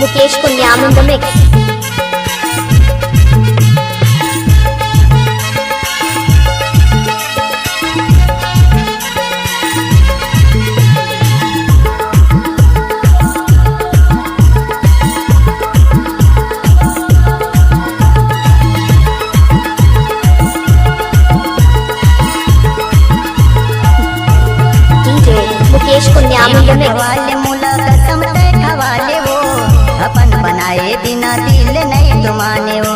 Mukesh Kunyam in the mix. Mukesh कुन्याम खवाले मूला कसम ते खवाले वो अपन बनाए बिना दिल नहीं तुमाने वो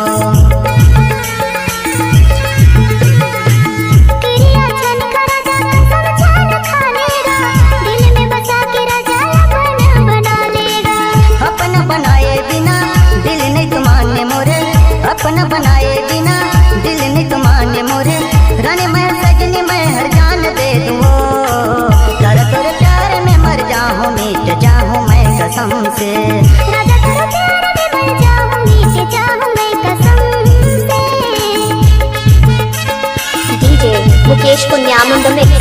अपन बनाए बिना दिल नहीं तुमाने मोरे अपन बनाए बिना दिल नहीं तुमाने मोरे रानी मैं सजनी मैं हर जान दे दूँ मिट जाऊं मैं कसम से राजा तेरे प्यार में मर जाऊं मिट जाऊं मैं कसम से। DJ Mukesh Kunyam in the mix.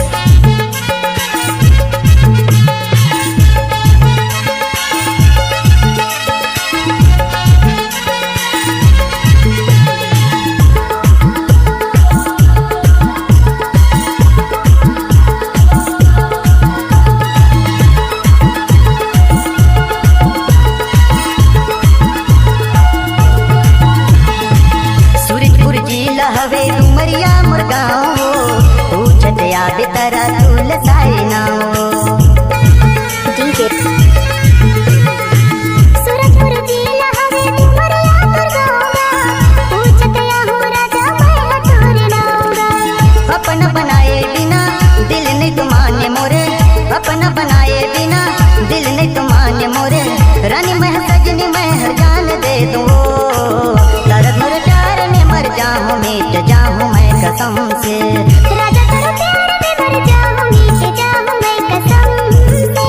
हवे उमरिया मुर्गाओ पूछत याद तरा तुल साइनाओ DJ सूरजपुर जिला हवे उमरिया मुर्गाओ पूछत या हो राजा मैं तोरे नाऊंगा अपन बनाए बिना दिल नहीं तुमाने मोरे अपन बनाए बिना दिल नहीं तुमाने मोरे रानी मैं सजनी मैं हर जान दे दूँ जाऊं मिट जाऊं मैं कसम से राजा तेरे प्यार में मर जाऊं मिट जाऊं मैं कसम से।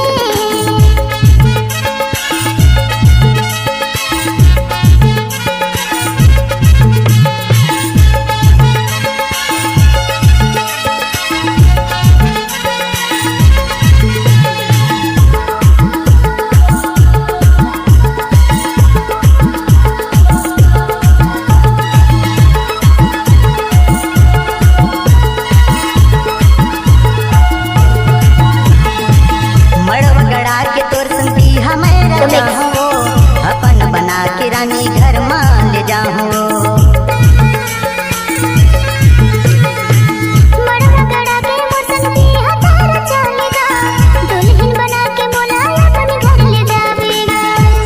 अपन बना के रानी घर मान ले जाऊं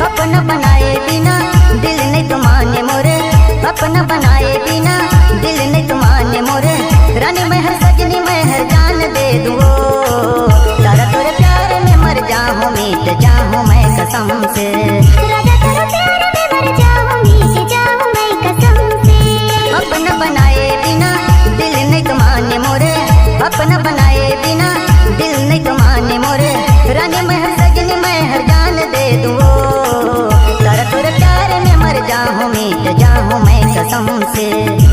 अपन बनाए बिना दिल नहीं तुमाने मोरे अपन बनाए बिना दिल नहीं तुमाने मोरे रानी मैं हर सजनी मैं हर जान दे दूँ तारा तोरे प्यार में मर जाऊं मिट जाऊं मैं कसम से राजा तेरे प्यार में मर जाऊं मिट जाऊं मैं कसम से। अपन बनाए बिना दिल नहीं तुमाने मोरे अपन बनाए बिना दिल नहीं तुमाने मोरे रानी मैं हर सजनी मैं हर जान दे दूँ तारा तोरे प्यार में मर जाऊं मिट जाऊं मैं कसम से।